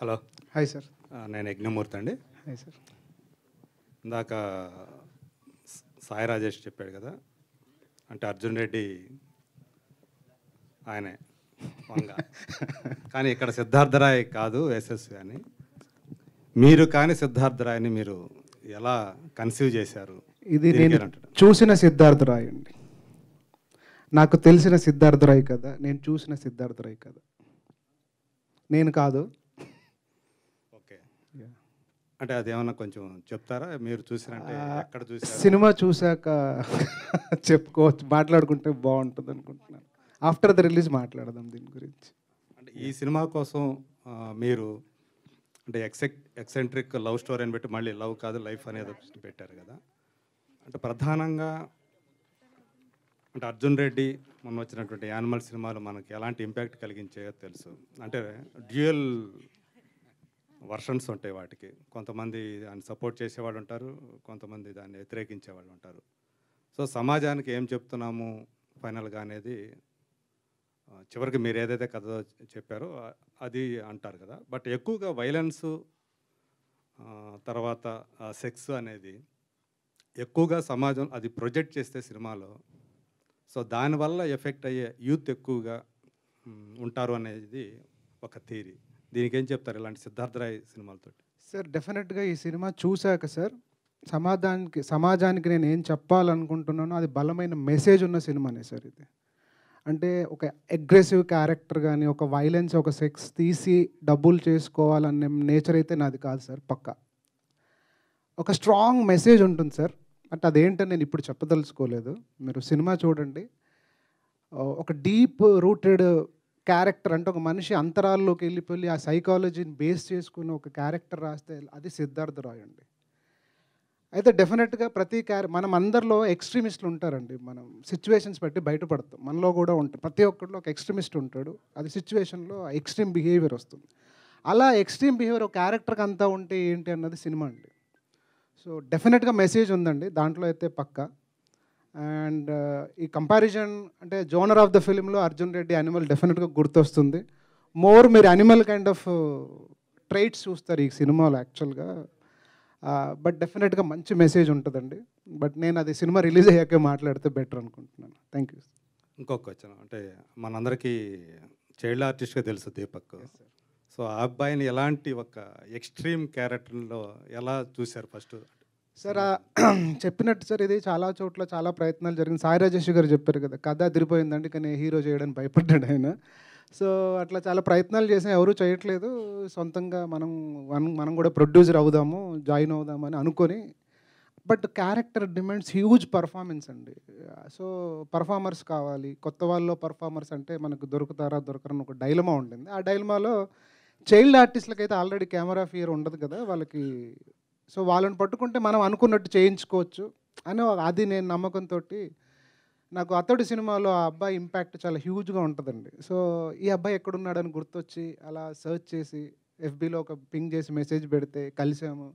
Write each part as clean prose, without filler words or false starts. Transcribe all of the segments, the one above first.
Hello. Hi sir. నేను యజ్ఞమూర్తి అండి. Hi sir. ఇందాక సాయి రాజేష్ చెప్పాడు కదా, అంటే అర్జున్ రెడ్డి ఆయనే వంగ, కానీ ఇక్కడ సిద్ధార్థరాయ్ కాదు యశస్వి అని. మీరు కానీ సిద్ధార్థరాయ్ని మీరు ఎలా కన్సీవ్ చేశారు? ఇది నేను చూసిన సిద్ధార్థరాయ్ అండి. నాకు తెలిసిన సిద్ధార్థరాయ్ కదా, నేను చూసిన సిద్ధార్థరాయ్ కదా, నేను కాదు. ఓకే, అంటే అదేమన్నా కొంచెం చెప్తారా? మీరు చూసినంటే ఎక్కడ చూసారు? సినిమా చూశాక చెప్పుకోవచ్చు, మాట్లాడుకుంటే బాగుంటుంది అనుకుంటున్నాను. ఆఫ్టర్ ద రిలీజ్ మాట్లాడదాం దీని గురించి. అంటే ఈ సినిమా కోసం మీరు అంటే ఎక్సెంట్రిక్ లవ్ స్టోరీ అని పెట్టి మళ్ళీ లవ్ కాదు లైఫ్ అనేది పెట్టారు కదా. అంటే ప్రధానంగా అంటే అర్జున్ రెడ్డి మొన్న వచ్చినటువంటి యానిమల్ సినిమాలు మనకి ఎలాంటి ఇంపాక్ట్ కలిగించాయో తెలుసు. అంటే డ్యూయల్ వర్షన్స్ ఉంటాయి వాటికి. కొంతమంది దాన్ని సపోర్ట్ చేసేవాళ్ళు ఉంటారు, కొంతమంది దాన్ని వ్యతిరేకించేవాళ్ళు ఉంటారు. సో సమాజానికి ఏం చెప్తున్నాము ఫైనల్గా అనేది చివరికి మీరు ఏదైతే కథ చెప్పారో అది అంటారు కదా. బట్ ఎక్కువగా వైలెన్సు తర్వాత సెక్స్ అనేది ఎక్కువగా సమాజం అది ప్రొజెక్ట్ చేస్తే సినిమాలో, సో దానివల్ల ఎఫెక్ట్ అయ్యే యూత్ ఎక్కువగా ఉంటారు అనేది ఒక థియరీ. దీనికి ఏం చెప్తారు ఇలాంటి సిద్ధార్థరాయ్ సినిమాలతో? సార్ డెఫినెట్గా ఈ సినిమా చూశాక సార్ సమాజానికి నేను ఏం చెప్పాలనుకుంటున్నానో అది బలమైన మెసేజ్ ఉన్న సినిమానే సార్ ఇది. అంటే ఒక అగ్రెసివ్ క్యారెక్టర్ కానీ, ఒక వైలెన్స్, ఒక సెక్స్ తీసి డబ్బులు చేసుకోవాలనే నేచర్ అయితే నాది కాదు సార్. పక్కా ఒక స్ట్రాంగ్ మెసేజ్ ఉంటుంది సార్. అంటే అదేంటని నేను ఇప్పుడు చెప్పదలుచుకోలేదు, మీరు సినిమా చూడండి. ఒక డీప్ రూటెడ్ క్యారెక్టర్, అంటే ఒక మనిషి అంతరాల్లోకి వెళ్ళిపోయి ఆ సైకాలజీని బేస్ చేసుకుని ఒక క్యారెక్టర్ రాస్తే అది సిద్ధార్థ రాయ్ అండి. అయితే డెఫినెట్గా మనం అందరిలో ఎక్స్ట్రీమిస్టులు ఉంటారండి. మనం సిచ్యువేషన్స్ బట్టి బయటపడతాం. మనలో కూడా ఉంటాం, ప్రతి ఒక్కరిలో ఒక ఎక్స్ట్రీమిస్ట్ ఉంటాడు. అది సిచ్యువేషన్లో ఎక్స్ట్రీమ్ బిహేవియర్ వస్తుంది. అలా ఎక్స్ట్రీమ్ బిహేవియర్ ఒక క్యారెక్టర్కి అంతా ఉంటే ఏంటి అన్నది సినిమా అండి. సో డెఫినెట్గా మెసేజ్ ఉందండి దాంట్లో అయితే పక్కా. అండ్ ఈ కంపారిజన్ అంటే జోనర్ ఆఫ్ ద ఫిలింలో అర్జున్ రెడ్డి యానిమల్ డెఫినెట్గా గుర్తొస్తుంది. మోర్ మీరు యానిమల్ కైండ్ ఆఫ్ ట్రైట్స్ చూస్తారు ఈ సినిమాలో యాక్చువల్గా. బట్ డెఫినెట్గా మంచి మెసేజ్ ఉంటుందండి. బట్ నేను అది సినిమా రిలీజ్ అయ్యాకే మాట్లాడితే బెటర్ అనుకుంటున్నాను. Thank you. ఇంకొక క్వశ్చన్, అంటే మనందరికీ చైల్డ్ ఆర్టిస్ట్గా తెలుసు దీపక్. సో ఆ అబ్బాయిని ఎలాంటి ఒక ఎక్స్ట్రీమ్ క్యారెక్టర్లో ఎలా చూశారు ఫస్ట్? సార్ చెప్పినట్టు సార్ ఇది చాలా చోట్ల చాలా ప్రయత్నాలు జరిగింది. సాయి రాజేష్ గారు చెప్పారు కదా, కథ అదిరిపోయిందండి కానీ హీరో చేయడానికి భయపడ్డాడు ఆయన. సో అట్లా చాలా ప్రయత్నాలు చేసాం, ఎవరూ చేయట్లేదు. సొంతంగా మనం కూడా ప్రొడ్యూసర్ అవుదాము, జాయిన్ అవుదామని అనుకొని. But character demands huge performance అండి. సో పర్ఫార్మర్స్ కావాలి, కొత్త వాళ్ళలో పర్ఫార్మర్స్ అంటే మనకు దొరుకుతారా దొరకరని ఒక డైలమా ఉంటుంది. ఆ డైలమాలో చైల్డ్ ఆర్టిస్టులకి అయితే ఆల్రెడీ కెమెరా ఫియర్ ఉండదు కదా వాళ్ళకి. సో వాళ్ళని పట్టుకుంటే మనం అనుకున్నట్టు చేయించుకోవచ్చు అని అది నేను నమ్మకంతో. నాకు అతడు సినిమాలో ఆ అబ్బాయి ఇంపాక్ట్ చాలా హ్యూజ్గా ఉంటుందండి. సో ఈ అబ్బాయి ఎక్కడున్నాడని గుర్తొచ్చి అలా సర్చ్ చేసి ఎఫ్బీలో ఒక పింగ్ చేసి మెసేజ్ పెడితే కలిసాము.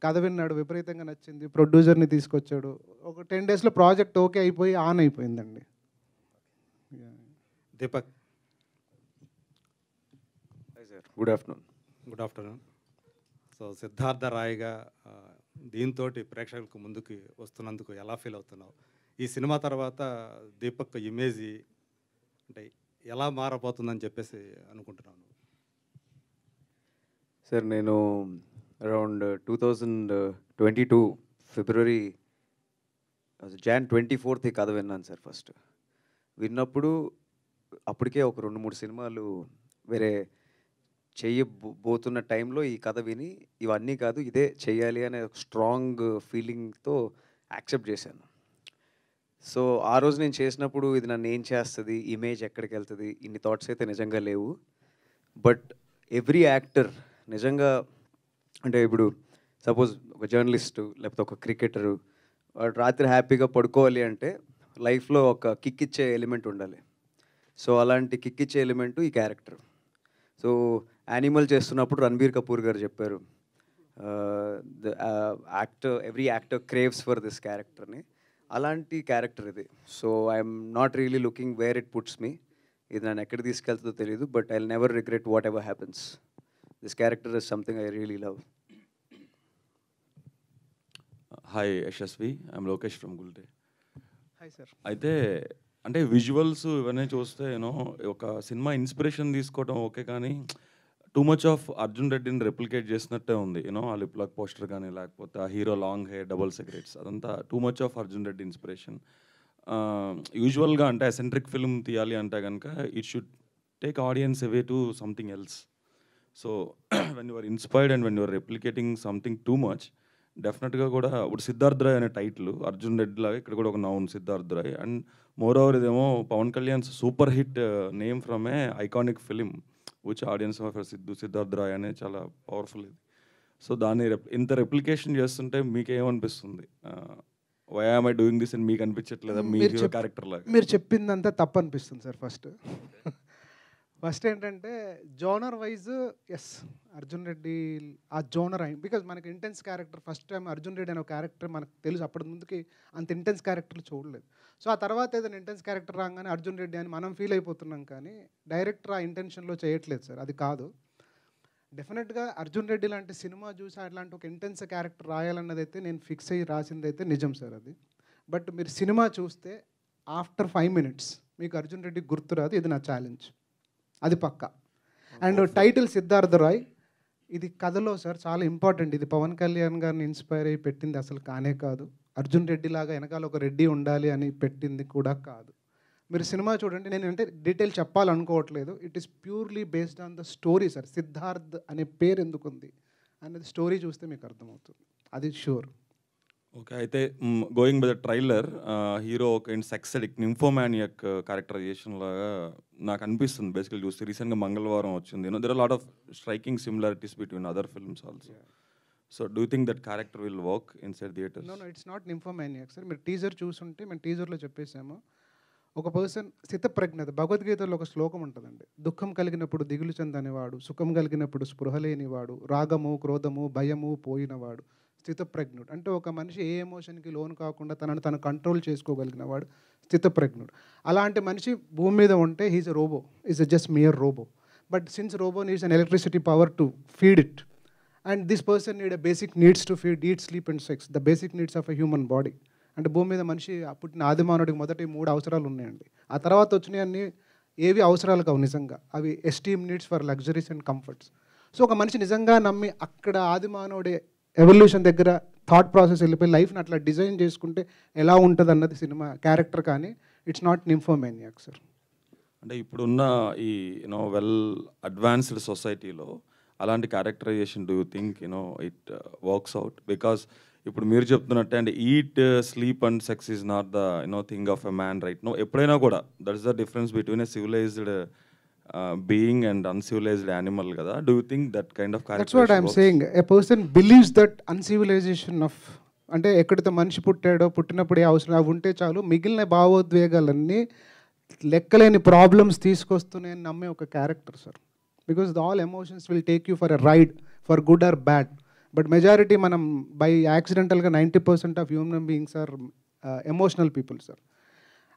కథ విన్నాడు, విపరీతంగా నచ్చింది, ప్రొడ్యూసర్ని తీసుకొచ్చాడు. ఒక 10 డేస్లో ప్రాజెక్ట్ ఓకే అయిపోయి ఆన్ అయిపోయిందండి. Deepak. Good afternoon. Good afternoon. So Siddhartha రాయ్గా దీంతో ప్రేక్షకులకు ముందుకు వస్తున్నందుకు ఎలా ఫీల్ అవుతున్నావు? ఈ సినిమా తర్వాత దీపక్ ఇమేజ్ అంటే ఎలా మారబోతుందని చెప్పేసి అనుకుంటున్నాను? సార్ నేను అరౌండ్ 2022 ఫిబ్రవరి జాన్ 24th కథ విన్నాను సార్. ఫస్ట్ విన్నప్పుడు అప్పటికే ఒక 2-3 సినిమాలు వేరే చేయబోతున్న టైంలో ఈ కథ విని ఇవన్నీ కాదు ఇదే చెయ్యాలి అనే స్ట్రాంగ్ ఫీలింగ్తో యాక్సెప్ట్ చేశాను. సో ఆ రోజు నేను చేసినప్పుడు ఇది నన్ను ఏం చేస్తుంది, ఇమేజ్ ఎక్కడికి వెళ్తుంది, ఇన్ని థాట్స్ అయితే నిజంగా లేవు. బట్ ఎవ్రీ యాక్టర్ నిజంగా అంటే ఇప్పుడు సపోజ్ ఒక జర్నలిస్టు లేకపోతే ఒక క్రికెటరు రాత్రి హ్యాపీగా పడుకోవాలి అంటే లైఫ్లో ఒక కిక్ ఇచ్చే ఎలిమెంట్ ఉండాలి. సో అలాంటి కిక్ ఇచ్చే ఎలిమెంటు ఈ క్యారెక్టర్. సో యానిమల్ చేస్తున్నప్పుడు రణబీర్ కపూర్ గారు చెప్పారు, every actor craves for this క్యారెక్టర్ని. అలాంటి క్యారెక్టర్ ఇది. So I'm not really looking where it puts me. ఇది నన్ను ఎక్కడ తీసుకెళ్తుందో తెలియదు, but I will never regret whatever happens. This character is something I really love. Hi Yashasvi, I'm Lokesh from Gulte. Hi sir. అయితే అంటే విజువల్స్ ఇవన్నీ చూస్తే యూనో ఒక సినిమా ఇన్స్పిరేషన్ తీసుకోవడం ఓకే, కానీ టూ మచ్ ఆఫ్ అర్జున్ రెడ్డిని రెప్లికేట్ చేసినట్టే ఉంది. యూనో ఆ లిప్ లాక్ పోస్టర్ కానీ, లేకపోతే ఆ hero long hair, double cigarettes, అదంతా too much of Arjun Reddy inspiration. యూజువల్గా అంటే అసెంట్రిక్ ఫిల్మ్ తీయాలి అంటే కనుక it should take audience away to something else. So when you're inspired and when you're replicating something too much, డెఫినెట్గా కూడా ఇప్పుడు సిద్ధార్థ్ రాయ్ అనే టైటిల్ అర్జున్ రెడ్డి లాగా ఇక్కడ కూడా ఒక noun Siddharth Roy. And more ఇదేమో Pawan Kalyan's super hit name from a iconic film which audience of Siddharth Roy అనే చాలా పవర్ఫుల్ ఇది. సో దాన్ని ఇంత రెప్లికేషన్ చేస్తుంటే మీకేమనిపిస్తుంది? Why am I doing this అని మీకు అనిపించట్లేదా మీ హీరో క్యారెక్టర్ లాగా? మీరు చెప్పిందంతా తప్పు అనిపిస్తుంది సార్. ఫస్ట్ ఏంటంటే genre wise as Arjun Reddy ఆ జోనర్ అయింది. బికాజ్ మనకి intense character first time Arjun Reddy అనే ఒక క్యారెక్టర్ మనకు తెలుసు. అప్పటి ముందుకి అంత ఇంటెన్స్ క్యారెక్టర్లు చూడలేదు. సో ఆ తర్వాత ఏదైనా ఇంటెన్స్ క్యారెక్టర్ రాగానే అర్జున్ రెడ్డి అని మనం ఫీల్ అయిపోతున్నాం, కానీ డైరెక్టర్ ఆ ఇంటెన్షన్లో చేయట్లేదు సార్. అది కాదు. డెఫినెట్గా అర్జున్ రెడ్డి లాంటి సినిమా చూసి అట్లాంటి ఒక ఇంటెన్స్ క్యారెక్టర్ రాయాలన్నది అయితే నేను ఫిక్స్ అయ్యి రాసింది అయితే నిజం సార్ అది. బట్ మీరు సినిమా చూస్తే ఆఫ్టర్ 5 minutes మీకు అర్జున్ రెడ్డి గుర్తురాదు. ఇది నా ఛాలెంజ్, అది పక్కా. అండ్ టైటిల్ సిద్ధార్థ రాయ్, ఇది కథలో సార్ చాలా ఇంపార్టెంట్. ఇది పవన్ కళ్యాణ్ గారిని ఇన్స్పైర్ అయ్యి పెట్టింది అసలు కానే కాదు. అర్జున్ రెడ్డి లాగా వెనకాల ఒక రెడ్డి ఉండాలి అని పెట్టింది కూడా కాదు. మీరు సినిమా చూడండి, నేను అంటే డీటెయిల్ చెప్పాలనుకోవట్లేదు. It is purely based on the story sir. Siddharth అనే పేరు ఎందుకు ఉంది అనేది స్టోరీ చూస్తే మీకు అర్థమవుతుంది, అది షూర్. ఓకే, అయితే going by the trailer, hero ఒక సెక్స్ అడిక్ట్ నింఫోమానియక్ క్యారెక్టరైజేషన్ లాగా నాకు అనిపిస్తుంది బేసికల్ చూస్తే. రీసెంట్గా మంగళవారం వచ్చింది. There are lot of striking similarities between other films also. So do you think that character will work inside theatres? No, it's not nymphomaniac sir. మీరు teaser చూసుంటే మేము టీజర్లో చెప్పేసాము. ఒక పర్సన్ స్థితప్రజ్ఞత, భగవద్గీతలో ఒక శ్లోకం ఉంటుందండి. దుఃఖం కలిగినప్పుడు దిగులు చెందనివాడు, సుఖం కలిగినప్పుడు స్పృహ లేనివాడు, రాగము క్రోధము భయము పోయినవాడు స్థితప్రజ్ఞుడు. అంటే ఒక మనిషి ఏ ఎమోషన్కి లోన్ కాకుండా తనను తను కంట్రోల్ చేసుకోగలిగిన వాడు స్థితప్రజ్ఞుడు. అలాంటి మనిషి భూమి మీద ఉంటే he's a robot, is a just mere robot. But since robot needs an electricity power to feed it, and this person need a basic needs to feed, eat, sleep and sex, the basic needs of a human body. అంటే భూమి మీద మనిషి పుట్టిన ఆదిమానవుడికి మొదటి 3 అవసరాలు ఉన్నాయండి. ఆ తర్వాత వచ్చినాయన్నీ ఏవి అవసరాలు కావు నిజంగా. అవి esteem needs for luxuries and comforts. So ఒక మనిషి నిజంగా నమ్మి అక్కడ ఆదిమానవుడి ఎవల్యూషన్ దగ్గర థాట్ ప్రాసెస్ వెళ్ళిపోయి లైఫ్ని అట్లా డిజైన్ చేసుకుంటే ఎలా ఉంటుంది అన్నది సినిమా క్యారెక్టర్, కానీ ఇట్స్ నాట్ నింఫోమానియాక్ సార్. అంటే ఇప్పుడున్న ఈ యూనో వెల్ అడ్వాన్స్డ్ సొసైటీలో అలాంటి characterization do you think it works out? Because ఇప్పుడు మీరు చెప్తున్నట్టే అంటే eat, sleep and sex is not the thing of a man right no. ఎప్పుడైనా కూడా that is the difference between a civilised being and uncivilized animal kada. Do you think that kind of character? That's what I'm saying. A person believes that uncivilization of అంటే ఎక్కడితో మనిషి పుట్టాడో పుట్టినప్పుడు ఏ అవసరం అవి ఉంటే చాలు, మిగిలిన భావోద్వేగాలన్నీ లెక్కలేని ప్రాబ్లమ్స్ తీసుకొస్తున్నాయని నమ్మే ఒక character sir. Because all emotions will take you for a ride for good or bad. But majority మనం బై యాక్సిడెంటల్గా 90% of human beings are emotional people sir.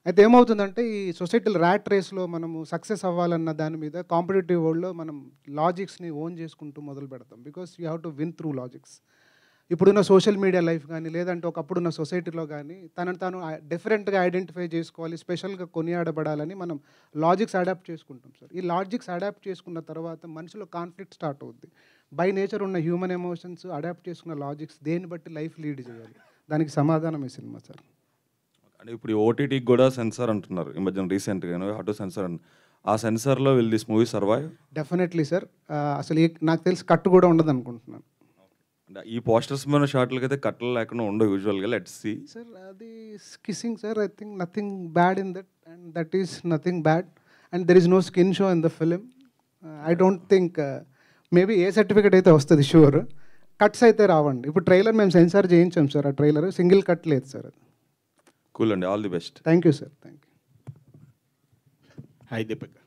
అయితే ఏమవుతుందంటే ఈ సొసైటీలో ర్యాట్ రేస్లో మనము సక్సెస్ అవ్వాలన్న దాని మీద కాంపిటేటివ్ వరల్డ్లో మనం లాజిక్స్ని ఓన్ చేసుకుంటూ మొదలు పెడతాం. Because you have to win through logics. ఇప్పుడున్న సోషల్ మీడియా లైఫ్ కానీ లేదంటే ఒకప్పుడున్న సొసైటీలో కానీ తనను తాను డిఫరెంట్గా ఐడెంటిఫై చేసుకోవాలి, స్పెషల్గా కొనియాడబడాలని మనం లాజిక్స్ అడాప్ట్ చేసుకుంటాం సార్. ఈ లాజిక్స్ అడాప్ట్ చేసుకున్న తర్వాత మనిషిలో కాన్ఫ్లిక్ట్ స్టార్ట్ అవుద్ది. బై నేచర్ ఉన్న హ్యూమన్ ఎమోషన్స్ అడాప్ట్ చేసుకున్న లాజిక్స్ దేన్ని బట్టి లైఫ్ లీడ్ చేయాలి, దానికి సమాధానం ఈ సినిమా సార్. అంటే ఇప్పుడు ఓటీటీకి కూడా సెన్సార్ అంటున్నారు ఈ మధ్యన రీసెంట్గా, హౌ టు సెన్సార్ అని. ఆ సెన్సార్లో will this movie survive? Definitely sir. అసలు నాకు తెలిసి కట్టు కూడా ఉండదు అనుకుంటున్నాను. అంటే ఈ పోస్టర్స్ మీద షార్ట్లకి అయితే కట్టలు లేకుండా ఉండవు యూజువల్గా. Let's see sir. అది kissing sir. I think nothing bad in that, and that is nothing bad, and there is no skin show in the film. I don't think, maybe A certificate అయితే వస్తుంది sure, cuts అయితే రావండి. ఇప్పుడు trailer మేము censor చేయించాం sir, ఆ trailer single cut లేదు sir. అది కూల్ అండి, all the best. Thank you sir. Thank you. Hi Deepak.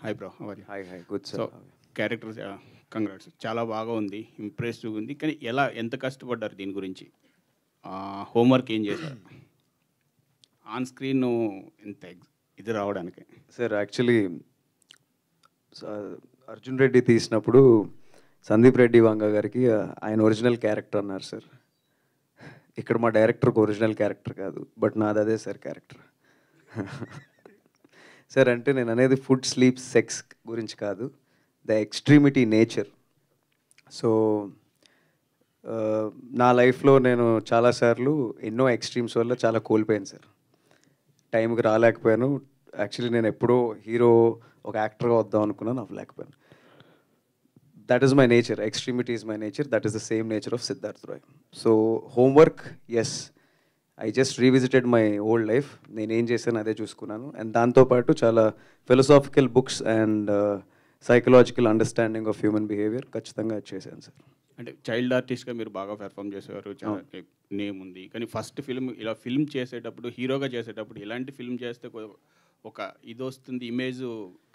Hi bro, our hi hi good so sir. Character congrats, చాలా బాగా ఉంది, ఇంప్రెసివ్గా ఉంది. కానీ ఎంత కష్టపడ్డారు దీని గురించి, హోంవర్క్ ఏం చేశారు ఆన్ స్క్రీన్ ఇది రావడానికి? సార్ యాక్చువల్లీ అర్జున్ రెడ్డి తీసినప్పుడు సందీప్ రెడ్డి వంగ గారికి ఆయన ఒరిజినల్ క్యారెక్టర్ అన్నారు సార్. ఇక్కడ మా డైరెక్టర్కి ఒరిజినల్ క్యారెక్టర్ కాదు, బట్ నాది అదే సార్ క్యారెక్టర్. సార్ అంటే నేను అనేది ఫుడ్, స్లీప్, సెక్స్ గురించి కాదు, ద ఎక్స్ట్రీమిటీ నేచర్. సో నా లైఫ్లో నేను చాలాసార్లు ఎన్నో ఎక్స్ట్రీమ్స్ వల్ల చాలా కోల్పోయాను సార్. టైంకి రాలేకపోయాను. యాక్చువల్లీ నేను ఎప్పుడో హీరో ఒక యాక్టర్గా వద్దాం అనుకున్నాను, అవ్వలేకపోయాను. That is my nature, extremity is my nature, that is the same nature of Siddharth Roy. So homework, yes, I just revisited my old life. నేనేం చేశాను అదే చూసుకున్నాను. అండ్ దాంతోపాటు చాలా philosophical books and psychological understanding of human behaviour ఖచ్చితంగా చేశాను sir. అంటే child ఆర్టిస్ట్గా మీరు బాగా పెర్ఫామ్ చేసేవారు, చాలా నేమ్ ఉంది. కానీ ఫస్ట్ ఫిల్మ్ ఇలా ఫిల్మ్ చేసేటప్పుడు, హీరోగా చేసేటప్పుడు ఇలాంటి ఫిల్మ్ చేస్తే ఒక ఇది వస్తుంది, ఇమేజ్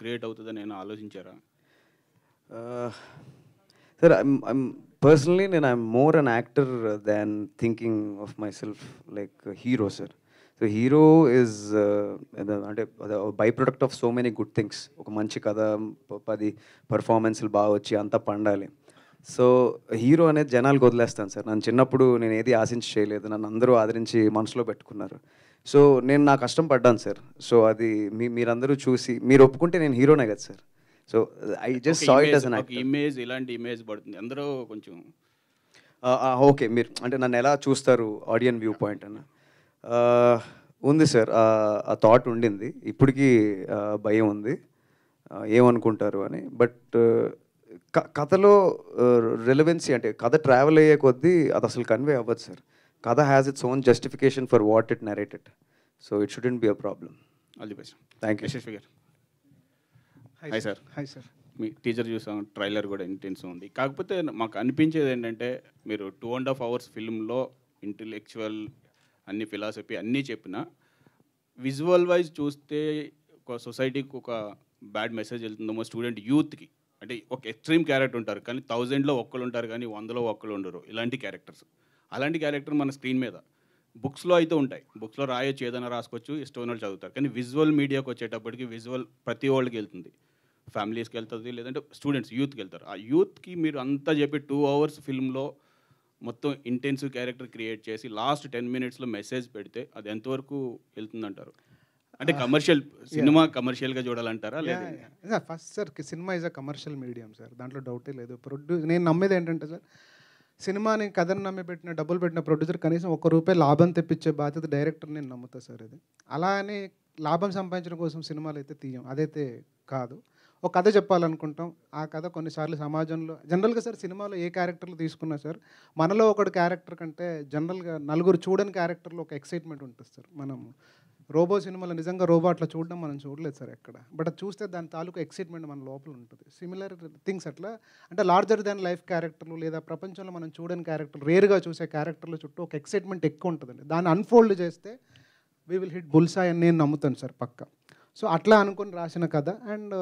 క్రియేట్ అవుతుందని నేను ఆలోచించారా? Sir personally I'm more an actor than thinking of my self like hero sir. So hero is అంటే by product of so many good things. ఒక మంచి కథ, 10 పర్ఫార్మెన్స్లు బాగా వచ్చి అంతా పండాలి. సో హీరో అనేది జనాలకు వదిలేస్తాను సార్. నన్ను చిన్నప్పుడు నేను ఏది ఆశించి చేయలేదు, నన్ను అందరూ ఆదరించి మనసులో పెట్టుకున్నారు. సో నేను నా కష్టం పడ్డాను సార్. సో అది మీరందరూ చూసి మీరు ఒప్పుకుంటే నేను హీరోనే కదా sir. So I just saw it as an actor. Image, ఇలాంటి ఇమేజ్ పడుతుంది అందరూ కొంచెం. ఓకే, మీరు అంటే నన్ను ఎలా చూస్తారు ఆడియన్ వ్యూ పాయింట్ అన్న ఉంది సార్. ఆ థాట్ ఉండింది, ఇప్పటికీ భయం ఉంది ఏమనుకుంటారు అని. బట్ కథలో రిలవెన్సీ అంటే కథ ట్రావెల్ అయ్యే కొద్దీ అది అసలు కన్వే అవ్వదు సార్. కథ has its own justification for what it narrated. So it shouldn't be a problem. All the best. Thank you. Yashasvi garu. Hi sir. Hi sir. మీ టీజర్ చూసాం, ట్రైలర్ కూడా ఇంటెన్స్ ఉంది. కాకపోతే మాకు అనిపించేది ఏంటంటే మీరు 2.5 hours ఫిల్మ్లో ఇంటెలెక్చువల్ అన్ని ఫిలాసఫీ అన్నీ చెప్పిన విజువల్ వైజ్ చూస్తే ఒక సొసైటీకి ఒక బ్యాడ్ మెసేజ్ వెళ్తుందేమో స్టూడెంట్ యూత్కి. అంటే ఒక ఎక్స్ట్రీమ్ క్యారెక్టర్ ఉంటారు, కానీ 1000లో ఒక్కరు ఉంటారు, కానీ 100లో ఒక్కరు ఉండరు. ఇలాంటి క్యారెక్టర్స్, అలాంటి క్యారెక్టర్ మన స్క్రీన్ మీద బుక్స్లో అయితే ఉంటాయి. బుక్స్లో రాయొచ్చు, ఏదైనా రాసుకోవచ్చు, ఇష్టం వాళ్ళు చదువుతారు. కానీ విజువల్ మీడియాకి వచ్చేటప్పటికి విజువల్ ప్రతి వాళ్ళకి వెళ్తుంది, ఫ్యామిలీస్కి వెళ్తుంది, లేదంటే స్టూడెంట్స్ యూత్కి వెళ్తారు. ఆ యూత్కి మీరు అంతా చెప్పి 2 hours ఫిల్మ్లో మొత్తం ఇంటెన్సివ్ క్యారెక్టర్ క్రియేట్ చేసి లాస్ట్ 10 minutesలో మెసేజ్ పెడితే అది ఎంతవరకు వెళ్తుందంటారు? అంటే కమర్షియల్ సినిమా కమర్షియల్గా చూడాలంటారా? లేదా first sir, cinema is a commercial medium sir, దాంట్లో డౌటే లేదు. నేను నమ్మేది ఏంటంటే సార్, సినిమాని కథను నమ్మి పెట్టిన, డబ్బులు పెట్టిన ప్రొడ్యూసర్ కనీసం ₹1 లాభం తెప్పించే బాధ్యత డైరెక్టర్ నేను నమ్ముతా సార్. ఇది అలా అని లాభం సంపాదించడం కోసం సినిమాలు అయితే తీయం, అదైతే కాదు. ఒక కథ చెప్పాలనుకుంటాం, ఆ కథ కొన్నిసార్లు సమాజంలో జనరల్గా సార్ సినిమాలో ఏ క్యారెక్టర్లు తీసుకున్నా సార్, మనలో ఒకటి క్యారెక్టర్ కంటే జనరల్గా నలుగురు చూడని క్యారెక్టర్లో ఒక ఎక్సైట్మెంట్ ఉంటుంది సార్. మనం రోబో సినిమాలో నిజంగా రోబో అట్లా చూడడం మనం చూడలేదు సార్ ఎక్కడ, బట్ అది చూస్తే దాని తాలూకు ఎక్సైట్మెంట్ మన లోపల ఉంటుంది. సిమిలర్ థింగ్స్ అట్లా అంటే లార్జర్ దాన్ లైఫ్ క్యారెక్టర్లు లేదా ప్రపంచంలో మనం చూడని క్యారెక్టర్లు, రేర్గా చూసే క్యారెక్టర్ల చుట్టూ ఒక ఎక్సైట్మెంట్ ఎక్కువ ఉంటుందండి. దాన్ని అన్ఫోల్డ్ చేస్తే వీ విల్ హిట్ బుల్సాయ్ అని నేను నమ్ముతాను సార్ పక్కా. సో అట్లా అనుకుని రాసిన కథ. అండ్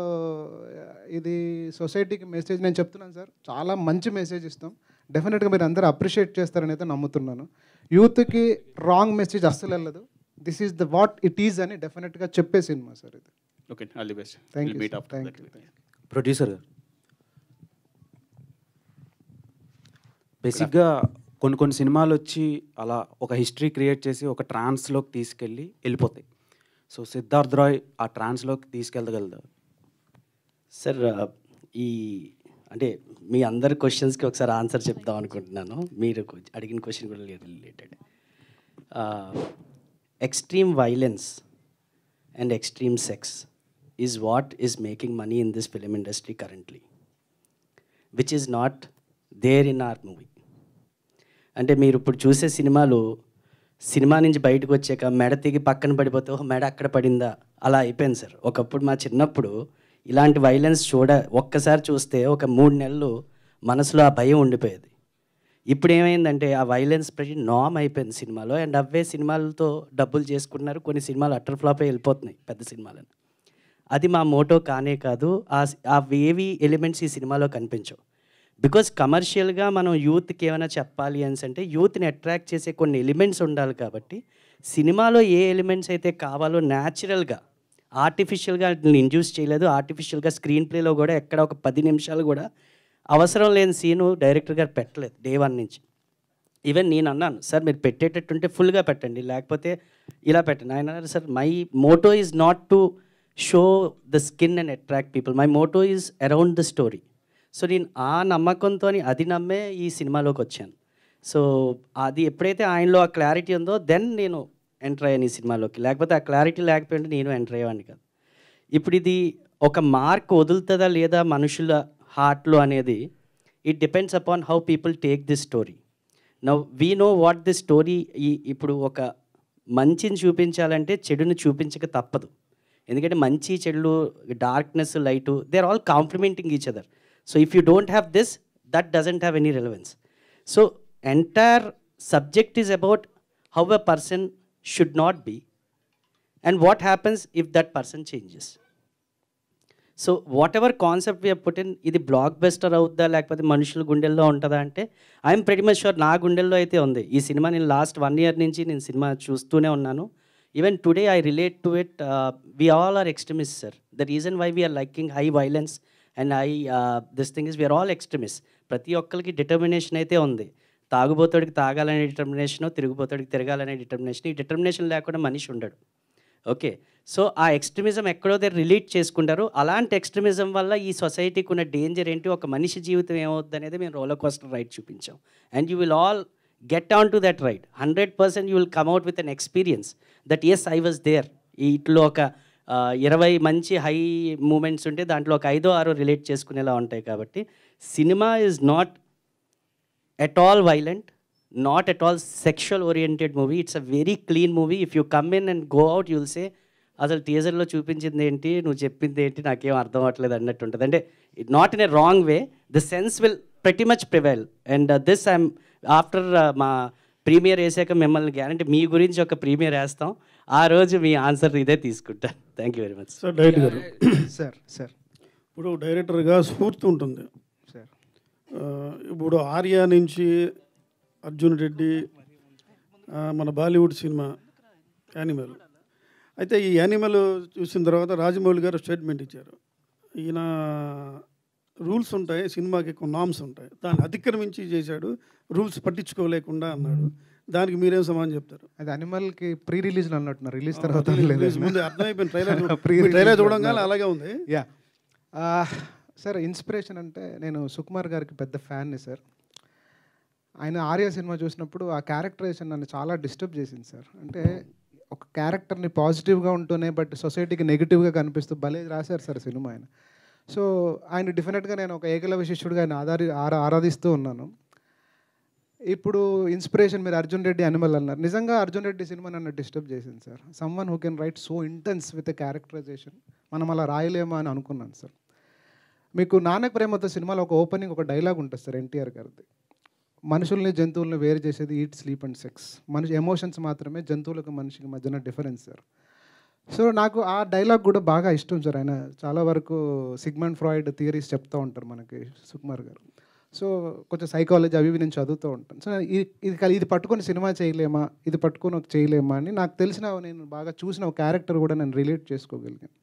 ఇది సొసైటీకి మెసేజ్ నేను చెప్తున్నాను సార్, చాలా మంచి మెసేజ్ ఇస్తాం. డెఫినెట్గా మీరు అందరూ అప్రిషియేట్ చేస్తారని అయితే నమ్ముతున్నాను. యూత్కి రాంగ్ మెసేజ్ అస్సలు వెళ్ళదు. This is the what it is అని డెఫినెట్గా చెప్పే సినిమా సార్ ఇది. Okay, all the best. Thank you. Meet after that. Producer గారు, బేసిక్గా కొన్ని సినిమాలు వచ్చి అలా ఒక హిస్టరీ క్రియేట్ చేసి ఒక ట్రాన్స్లోకి తీసుకెళ్ళి వెళ్ళిపోతాయి. సో సిద్ధార్థ్ రాయ్ ఆ ట్రాన్స్లోకి తీసుకెళ్ళగలదా సార్? ఈ అంటే మీ అందరి క్వశ్చన్స్కి ఒకసారి ఆన్సర్ చెప్దాం అనుకుంటున్నాను. మీరు అడిగిన క్వశ్చన్ కూడా related. Extreme violence and extreme sex is what is making money in this film industry currently, which is not there in our movie. అంటే మీరు ఇప్పుడు చూసే సినిమా నుంచి బయటకు వచ్చాక మెడ తెగి పక్కన పడిపోతే ఒక మెడ అక్కడ పడిందా అలా అయిపోయింది సార్. ఒకప్పుడు మా చిన్నప్పుడు ఇలాంటి వైలెన్స్ ఒక్కసారి చూస్తే ఒక 3 నెలలు మనసులో ఆ భయం ఉండిపోయేది. ఇప్పుడు ఏమైందంటే ఆ వైలెన్స్ ప్రతి నామ్ అయిపోయింది సినిమాలో. అండ్ అవే సినిమాలతో డబ్బులు చేసుకుంటున్నారు. కొన్ని సినిమాలు అటర్ ఫ్లాప్ వెళ్ళిపోతున్నాయి పెద్ద సినిమాలను. అది మా మోటో కానే కాదు. అవేవి ఎలిమెంట్స్ ఈ సినిమాలో కనిపించవు. బికాజ్ కమర్షియల్గా మనం యూత్కి ఏమైనా చెప్పాలి అని అంటే యూత్ని అట్రాక్ట్ చేసే కొన్ని ఎలిమెంట్స్ ఉండాలి. కాబట్టి సినిమాలో ఏ ఎలిమెంట్స్ అయితే కావాలో న్యాచురల్గా ఆర్టిఫిషియల్గా ఇండ్యూస్ చేయలేదు. ఆర్టిఫిషియల్గా స్క్రీన్ ప్లేలో కూడా ఎక్కడ ఒక 10 నిమిషాలు కూడా అవసరం లేని సీను డైరెక్టర్ గారు పెట్టలేదు డే 1 నుంచి. ఈవెన్ నేను అన్నాను, సార్ మీరు పెట్టేటట్టుంటే ఫుల్గా పెట్టండి, లేకపోతే ఇలా పెట్టండి. ఆయన అన్నారు, sir my Moto is not to show the skin and attract people, my Moto is around the story. So నేను ఆ నమ్మకంతో అది నమ్మే ఈ సినిమాలోకి వచ్చాను. సో అది ఎప్పుడైతే ఆయనలో ఆ క్లారిటీ ఉందో దెన్ నేను ఎంటర్ అయ్యాను ఈ సినిమాలోకి. లేకపోతే ఆ క్లారిటీ లేకపోతే నేను ఎంటర్ అయ్యేవాడిని కాదు. ఇప్పుడు ఇది ఒక మార్క్ వదులుతుందా లేదా మనుషుల హార్ట్లో అనేది it depends upon how people take this story. Now we know what this story. ఇప్పుడు ఒక మంచిని చూపించాలంటే చెడుని చూపించక తప్పదు. ఎందుకంటే మంచి చెడులు, darkness, light, they are all complementing each other. So if you don't have this, that doesn't have any relevance. So entire subject is about how a person should not be and what happens if that person changes. So whatever concept we put in, ఇది blockbuster అవుద్దా లేకపోతే మనుషుల గుండెల్లో ఉంటుందా అంటే I'm pretty much sure నా గుండెల్లో అయితే ఉంది. ఈ సినిమా నేను లాస్ట్ 1 year నుంచి నేను సినిమా చూస్తూనే ఉన్నాను. Even today I relate to it. We all are extremist sir. The reason why we're liking high violence and this thing is we're all extremist. ప్రతి ఒక్కరికి డిటర్మినేషన్ అయితే ఉంది. తాగుబోతాడికి తాగాలనే డిటర్మినేషను, తిరుగుబోతాడికి తిరగాలనే డిటర్మినేషన్. ఈ డిటర్మినేషన్ లేకుండా మనిషి ఉండడు. ఓకే, సో ఆ ఎక్స్ట్రీమిజం ఎక్కడో దగ్గర రిలేట్ చేసుకుంటారు. అలాంటి ఎక్స్ట్రీమిజం వల్ల ఈ సొసైటీకి ఉన్న డేంజర్ ఏంటి, ఒక మనిషి జీవితం ఏమవుద్ది అనేది మేము రోలర్ కోస్టర్ రైడ్ చూపించాం. And you will all get on to that ride. 100% you will come out with an experience that as I was there. ఇట్లో ఒక 20 మంచి హై మూమెంట్స్ ఉంటే దాంట్లో ఒక 5-6 రిలేట్ చేసుకునేలా ఉంటాయి. కాబట్టి cinema is not at all violent, not at all sexual oriented movie. It's a very clean movie. If you come in and go out, you'll say అసలు టీజర్లో చూపించింది ఏంటి, నువ్వు చెప్పింది ఏంటి, నాకేం అర్థం అవ్వట్లేదు అన్నట్టు ఉంటుంది. అంటే it not in a wrong way, the sense will pretty much prevail. And this I'm after మా ప్రీమియర్ వేసాక మిమ్మల్ని గ్యారంటీ మీ గురించి ఒక ప్రీమియర్ వేస్తాం. ఆ రోజు మీ ఆన్సర్ ఇదే తీసుకుంటాను. Thank you very much sir. Director గారు, సార్ ఇప్పుడు డైరెక్టర్గా స్ఫూర్తి ఉంటుంది. సార్ ఇప్పుడు ఆర్య నుంచి అర్జున్ రెడ్డి, మన బాలీవుడ్ సినిమా యానిమల్. అయితే ఈ యానిమల్ చూసిన తర్వాత రాజమౌళి గారు స్టేట్మెంట్ ఇచ్చారు, ఈయన రూల్స్ ఉంటాయి, సినిమాకి ఎక్కువ నామ్స్ ఉంటాయి, దాన్ని అతిక్రమించి చేశాడు, రూల్స్ పట్టించుకోలేకుండా అన్నాడు. దానికి మీరేం సమాధానం చెప్తారు? అది అనిమల్కి ప్రీ రిలీజ్లో అన్నట్టున్నారు, రిలీజ్ తర్వాత ముందు అర్థమైపోయింది. ట్రైలర్ చూడంగానే అలాగే ఉంది. యా సార్, ఇన్స్పిరేషన్ అంటే నేను సుకుమార్ గారికి పెద్ద ఫ్యాన్ని సార్. ఆయన ఆర్య సినిమా చూసినప్పుడు ఆ క్యారెక్టరైజేషన్ నన్ను చాలా డిస్టర్బ్ చేసింది సార్. అంటే ఒక క్యారెక్టర్ని పాజిటివ్గా ఉంటూనే బట్ సొసైటీకి నెగిటివ్గా కనిపిస్తూ భలే రాశారు సార్ సినిమా ఆయన. సో ఆయన డెఫినెట్గా నేను ఒక ఏకలవ్య శిష్యుడిగా ఆయన ఆరాధిస్తూ ఉన్నాను. ఇప్పుడు ఇన్స్పిరేషన్ మీరు అర్జున్ రెడ్డి అనిమల్ అన్నారు. నిజంగా అర్జున్ రెడ్డి సినిమా నన్ను డిస్టర్బ్ చేసింది sir. Someone who can write so intense with a characterization, మనం అలా రాయలేమా అని అనుకున్నాను సార్. మీకు నాన్నకు ప్రేమతో సినిమాలో ఒక ఓపెనింగ్ ఒక డైలాగ్ ఉంటుంది సార్ ఎన్టీఆర్ గారిది, మనుషుల్ని జంతువుల్ని వేరు చేసేది ఈట్, స్లీప్ అండ్ సెక్స్. మనిషి ఎమోషన్స్ మాత్రమే జంతువులకు మనిషికి మధ్యన డిఫరెన్స్ సార్. సో నాకు ఆ డైలాగ్ కూడా బాగా ఇష్టం సార్. ఆయన చాలా వరకు సిగ్మండ్ ఫ్రాయిడ్ థియరీస్ చెప్తూ ఉంటారు మనకి సుకుమార్ గారు. సో కొంచెం సైకాలజీ అవి నేను చదువుతూ ఉంటాను. సో ఇది పట్టుకొని సినిమా చేయలేమా, ఇది పట్టుకొని ఒక చేయలేమా అని నాకు తెలిసిన, నేను బాగా చూసిన ఒక క్యారెక్టర్ కూడా నేను రిలేట్ చేసుకోగలిగాను.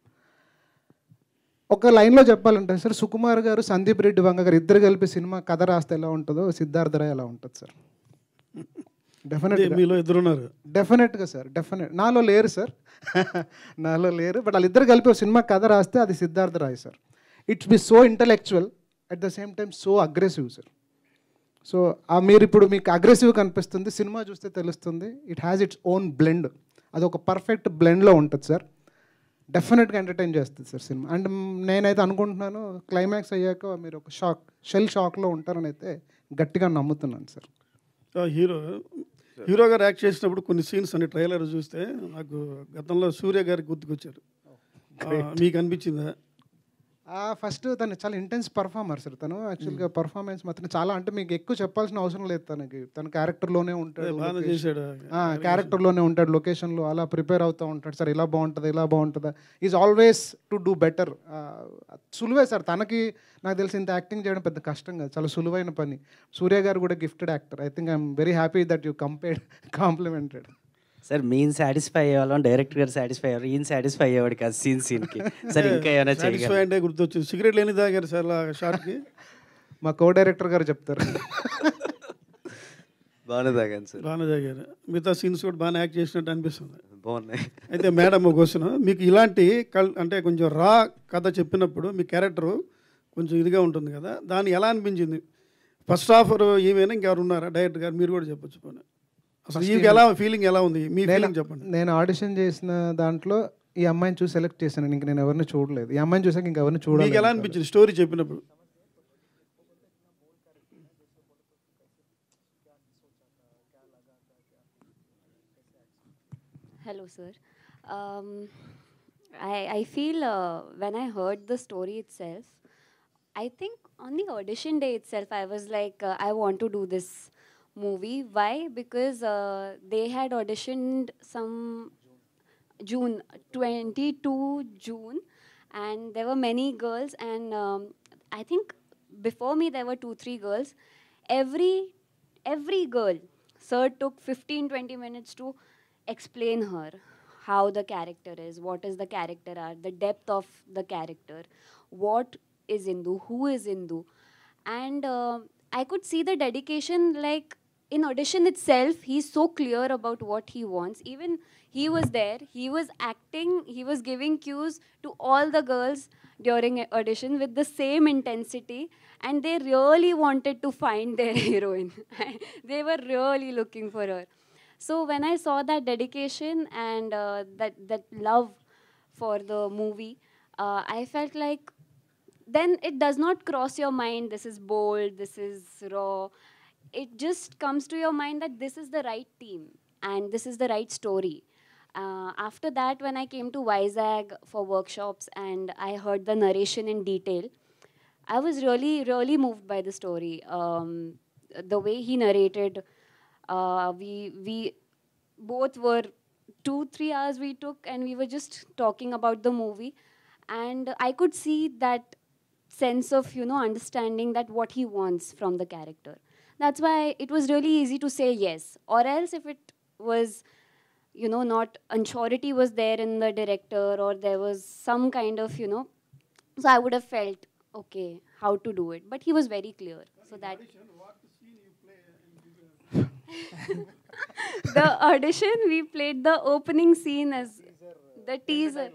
ఒక లైన్లో చెప్పాలంటే సార్, సుకుమార్ గారు, సందీప్ రెడ్డి వంగ గారు ఇద్దరు కలిపి సినిమా కథ రాస్తే ఎలా ఉంటుందో సిద్ధార్థ రాయ్ ఎలా ఉంటుంది సార్. డెఫినెట్గా మీలో ఇద్దరున్నారు. డెఫినెట్గా సార్, డెఫినెట్. నాలో లేరు సార్, నాలో లేరు. బట్ వాళ్ళిద్దరు కలిపి ఒక సినిమా కథ రాస్తే అది Siddhartha Roy sir. It's be so intellectual at the same time so aggressive sir. So మీరు ఇప్పుడు మీకు అగ్రెసివ్ కనిపిస్తుంది, సినిమా చూస్తే తెలుస్తుంది. It has its own blend. అది ఒక పర్ఫెక్ట్ బ్లెండ్లో ఉంటుంది సార్. డెఫినెట్గా ఎంటర్టైన్ చేస్తుంది సార్ సినిమా. అండ్ నేనైతే అనుకుంటున్నాను క్లైమాక్స్ అయ్యాక మీరు ఒక షెల్ షాక్లో ఉంటారని అయితే గట్టిగా నమ్ముతున్నాను సార్. హీరోగా యాక్ట్ చేసినప్పుడు కొన్ని సీన్స్ అన్ని ట్రైలర్ చూస్తే నాకు గతంలో సూర్య గారికి గుర్తుకొచ్చారు. మీకు అనిపించిందా? ఫస్ట్ తను చాలా ఇంటెన్స్ పర్ఫార్మర్ సార్. తను యాక్చువల్గా పర్ఫార్మెన్స్ మాత్రం చాలా, అంటే మీకు ఎక్కువ చెప్పాల్సిన అవసరం లేదు. తనకి తన క్యారెక్టర్లోనే ఉంటాడు, క్యారెక్టర్లోనే ఉంటాడు, లొకేషన్లో అలా ప్రిపేర్ అవుతూ ఉంటాడు సార్. ఇలా బాగుంటుంది, ఇలా బాగుంటుందా, is always to do better. సులువే సార్ తనకి. నాకు తెలిసి ఇంత యాక్టింగ్ చేయడం పెద్ద కష్టం కాదు, చాలా సులువైన పని. సూర్య గారు కూడా gifted actor. I think I'm very happy that you complimented. Sir mean satisfy అయ్యేవాళ్ళం, డైరెక్టర్ గారు సాటిస్ఫై అయ్యారు, ఈయన సాటిస్ఫై అయ్యేవాడు కాదు సీన్కి. సార్ ఇంకా ఏమైనా సాటిస్ఫై చేయగలరు? అంటే గుర్తొచ్చింది, సిగరెట్లు ఎన్ని తాగారు సార్ షార్ట్కి? మా కో డైరెక్టర్ గారు చెప్తారు. బాగానే తాగాను సార్. బాగానే తాగారు. మిగతా సీన్స్ కూడా బాగానే యాక్ట్ చేసినట్టు అనిపిస్తుంది. బాగున్నాయి. అయితే మేడం ఒక క్వశ్చన్, మీకు ఇలాంటి అంటే కొంచెం రా కథ చెప్పినప్పుడు మీ క్యారెక్టరు కొంచెం ఇదిగా ఉంటుంది కదా, దాన్ని ఎలా అనిపించింది? ఫస్ట్ ఆఫర్ ఈమెనా ఇంకెవరు ఉన్నారా డైరెక్టర్ గారు? మీరు కూడా చెప్పొచ్చు పోనీ. అసలు ఈమెకి ఎలా ఫీలింగ్ ఎలా ఉంది, మీ ఫీలింగ్ చెప్పండి. నేను ఆడిషన్ చేసిన దాంట్లో ఈ అమ్మాయిని చూసి సెలెక్ట్ చేశాను. ఇంక నేను ఎవరిని చూడలేదు. ఈ అమ్మాయిని చూసాక ఇంకెవరిని చూడలేదు. మీకు ఎలా అనిపించింది స్టోరీ చెప్పినప్పుడు? Hello, sir. I feel when I heard the story itself, I think on the audition day itself, I was like, I want to do this movie. Why? Because they had auditioned some June, 22 June, and there were many girls, and I think before me there were 2-3 girls. Every girl, sir took 15-20 minutes to explain her how the character is, what is the character are, the depth of the character, what is Indu, who is Indu. And I could see the dedication, like in audition itself, he's so clear about what he wants. Even he was there, he was acting, he was giving cues to all the girls during audition with the same intensity, and they really wanted to find their heroine. They were really looking for her. So when I saw that dedication and that love for the movie, I felt like then it does not cross your mind, this is bold, this is raw. It just comes to your mind that this is the right team and this is the right story. After that, when I came to Vizag for workshops and I heard the narration in detail, I was really moved by the story. The way he narrated, we both were 2-3 hours we took, and we were just talking about the movie, and I could see that sense of, you know, understanding that what he wants from the character. That's why it was really easy to say yes. Or else if it was, you know, not, unsurety was there in the director, or there was some kind of, you know, so I would have felt okay how to do it, but he was very clear. So that the audition, we played the opening scene as the teaser.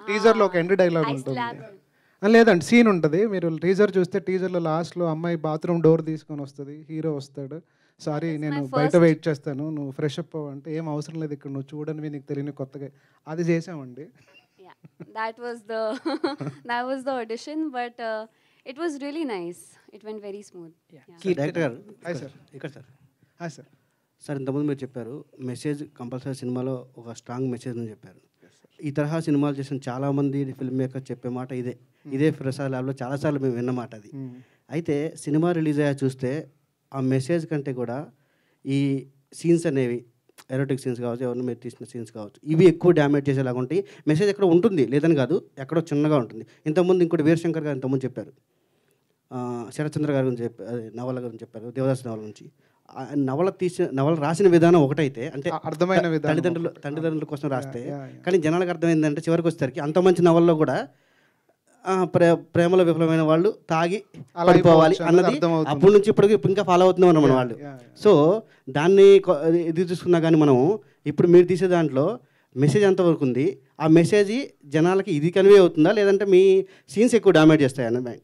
టీజర్లో ఒక end dialogue I ఉంటుంది. slapped him. లేదండి, scene ఉంటుంది. మీరు teaser చూస్తే టీజర్లో లాస్ట్లో అమ్మాయి బాత్రూమ్ డోర్ తీసుకొని వస్తుంది, హీరో వస్తాడు, సారీ నేను బయట వెయిట్ చేస్తాను, నువ్వు ఫ్రెష్ అప్ అంటే ఏం అవసరం లేదు, ఇక్కడ నువ్వు చూడనివి నీకు తెలియని కొత్తగా, అది చేసామండి. Yeah, that was the audition, but it was really nice. It went very smooth. Yeah. Director గారు హాయ్ సార్. ఇక్కడ సార్ హాయ్ సార్. సార్ ఇంతకుముందు మీరు చెప్పారు మెసేజ్ కంపల్సరీ సినిమాలో ఒక స్ట్రాంగ్ మెసేజ్ అని చెప్పారు. ఈ తరహా సినిమాలు చేసిన చాలామంది ఫిల్మ్ మేకర్ చెప్పే మాట ఇదే ప్రసాద్ ల్యాబ్లో చాలాసార్లు మేము విన్నమాట అది. అయితే సినిమా రిలీజ్ అయ్యా చూస్తే ఆ మెసేజ్ కంటే కూడా ఈ సీన్స్ అనేవి ఎరోటిక్ సీన్స్ కావచ్చు, ఎవరిని మీరు తీసిన సీన్స్ కావచ్చు, ఇవి ఎక్కువ డ్యామేజ్ చేసేలాగా ఉంటాయి. మెసేజ్ ఎక్కడ ఉంటుంది లేదని కాదు, ఎక్కడో చిన్నగా ఉంటుంది. ఇంతకుముందు ఇంకోటి వీరశంకర్ గారు ఇంతకుముందు చెప్పారు, శరత్చంద్ర గారి గురించి చెప్పారు, నవల గురించి చెప్పారు, దేవదాస్ నవల నుంచి. నవల రాసిన విధానం ఒకటైతే, అంటే అర్థమైన విధానం తల్లిదండ్రుల కోసం రాస్తే, కానీ జనాలకు అర్థమైందంటే చివరికి వచ్చేసరికి అంత మంచి నవల్లో కూడా ప్రేమలో విఫలమైన వాళ్ళు తాగి పడిపోవాలి అన్నది అప్పటి నుంచి ఇప్పటికి ఇంకా ఫాలో అవుతున్నాం అన్న మన వాళ్ళు. సో దాన్ని ఇది చూసుకున్నా కానీ మనం ఇప్పుడు మీరు తీసే దాంట్లో మెసేజ్ ఎంతవరకు ఉంది, ఆ మెసేజ్ జనాలకి ఇది కన్వే అవుతుందా, లేదంటే మీ సీన్స్ ఎక్కువ డ్యామేజ్ చేస్తాయి అన్నది?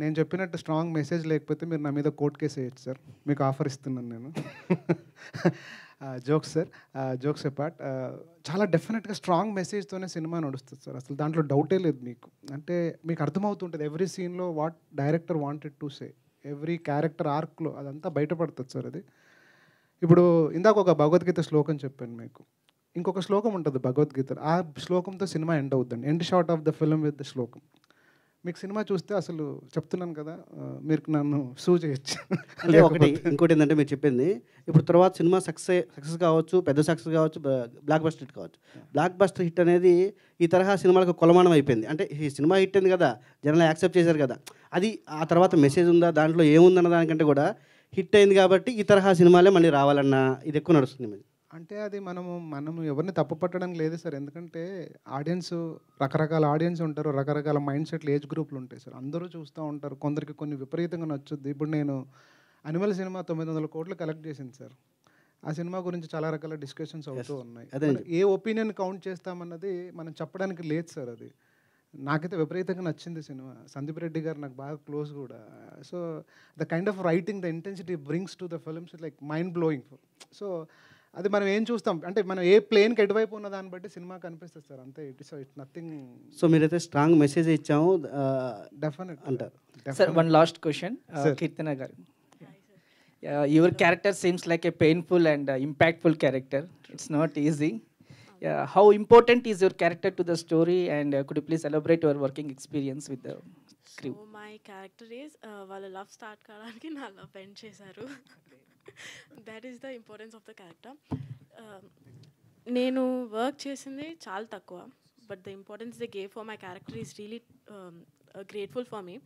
నేను చెప్పినట్టు స్ట్రాంగ్ మెసేజ్ లేకపోతే మీరు నా మీద కోర్ట్ కేసు వేయచ్చు సార్, మీకు ఆఫర్ ఇస్తున్నాను నేను. జోక్స్ సార్, జోక్స్ అపార్ట్, చాలా డెఫినెట్గా స్ట్రాంగ్ మెసేజ్తోనే సినిమా నడుస్తుంది సార్, అసలు దాంట్లో డౌటే లేదు మీకు. అంటే మీకు అర్థమవుతుంటుంది ఎవ్రీ సీన్లో what director wanted to say, every character ఆర్క్లో అదంతా బయటపడుతుంది సార్ అది. ఇప్పుడు ఇందాక ఒక భగవద్గీత శ్లోకం చెప్పాను మీకు, ఇంకొక శ్లోకం ఉంటుంది భగవద్గీత, ఆ శ్లోకంతో సినిమా ఎండ్ అవుతుంది. End shot of the film with the శ్లోకం. మీకు సినిమా చూస్తే అసలు చెప్తున్నాను కదా, మీరు నన్ను సూ చేయొచ్చు. అంటే ఇంకోటి ఏంటంటే మీరు చెప్పింది ఇప్పుడు తర్వాత సినిమా సక్సెస్ కావచ్చు, పెద్ద సక్సెస్ కావచ్చు, బ్లాక్ బస్టర్ హిట్ కావచ్చు. బ్లాక్ బస్టర్ హిట్ అనేది ఈ తరహా సినిమాలకు కొలమానం అయిపోయింది. అంటే ఈ సినిమా హిట్ అయింది కదా, జనాలు యాక్సెప్ట్ చేశారు కదా, అది ఆ తర్వాత మెసేజ్ ఉందా దాంట్లో ఏముందన్న దానికంటే కూడా హిట్ అయింది కాబట్టి ఈ తరహా సినిమాలే మళ్ళీ రావాలన్న ఇది ఎక్కువ నడుస్తుంది. అంటే అది మనము ఎవరిని తప్పు పట్టడానికి లేదు సార్. ఎందుకంటే ఆడియన్స్ రకరకాల ఆడియన్స్ ఉంటారు, రకరకాల మైండ్ సెట్లు, ఏజ్ గ్రూప్లు ఉంటాయి సార్. అందరూ చూస్తూ ఉంటారు, కొందరికి కొన్ని విపరీతంగా నచ్చుద్ది. ఇప్పుడు నేను అనిమల్ సినిమా 900 కోట్లు కలెక్ట్ చేసింది సార్. ఆ సినిమా గురించి చాలా రకాల డిస్కషన్స్ అవుతూ ఉన్నాయి. మనం ఏ ఒపీనియన్ కౌంట్ చేస్తామన్నది మనం చెప్పడానికి లేదు సార్. అది నాకైతే విపరీతంగా నచ్చింది సినిమా. సందీప్ రెడ్డి గారు నాకు బాగా క్లోజ్ కూడా. So the kind of writing, the intensity brings to the films like mind blowing. So అది మనం ఏం చూస్తాం అంటే మనం ఏ ప్లేన్కి ఎటువైపు ఉన్న దాన్ని బట్టి సినిమా కనిపిస్తుంది సార్, అంతే. It's nothing. సో మీరైతే స్ట్రాంగ్ మెసేజ్ ఇచ్చాము డెఫినెట్ అంటారు. Sir, one last question. Kirtana garu. Your character seems like a painful and impactful character. It's not easy. How important is your character to the story, and could you please elaborate your working experience with the crew? So my character is వాళ్ళ love start కావడానికి నా love end చేశారు. That is the importance of the character. నేను work చేసింది చాలా తక్కువ, but the importance they gave for my character is really grateful for me.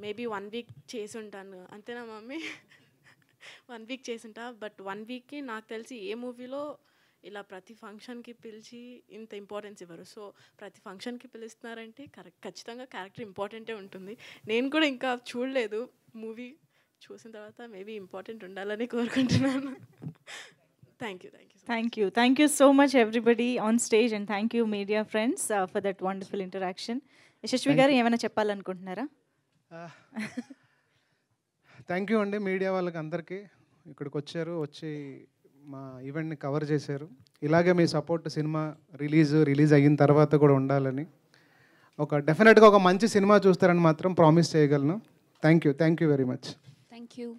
Maybe 1 week చేసి ఉంటాను అంతేనా మమ్మీ? 1 వీక్ చేసి ఉంటా, బట్ 1 వీక్కి నాకు తెలిసి ఏ మూవీలో ఇలా ప్రతి ఫంక్షన్కి పిలిచి ఇంత ఇంపార్టెన్స్ ఇవ్వరు. సో ప్రతి ఫంక్షన్కి పిలుస్తున్నారంటే ఖచ్చితంగా క్యారెక్టర్ ఇంపార్టెంటే ఉంటుంది. నేను కూడా ఇంకా చూడలేదు, మూవీ చూసిన తర్వాత మేబీ ఇంపార్టెంట్ ఉండాలని కోరుకుంటున్నాను. Thank you. Thank you so much everybody on stage, and thank you media friends for that wonderful interaction. Yashasvi గారు ఏమైనా చెప్పాలనుకుంటున్నారా? థ్యాంక్ యూ అండి మీడియా వాళ్ళకి అందరికీ. ఇక్కడికి వచ్చి మా ఈవెంట్ని కవర్ చేశారు. ఇలాగే మీ సపోర్ట్ సినిమా రిలీజ్ అయిన తర్వాత కూడా ఉండాలని, డెఫినెట్గా ఒక మంచి సినిమా చూస్తారని మాత్రం ప్రామిస్ చేయగలను. Thank you very much. Thank you.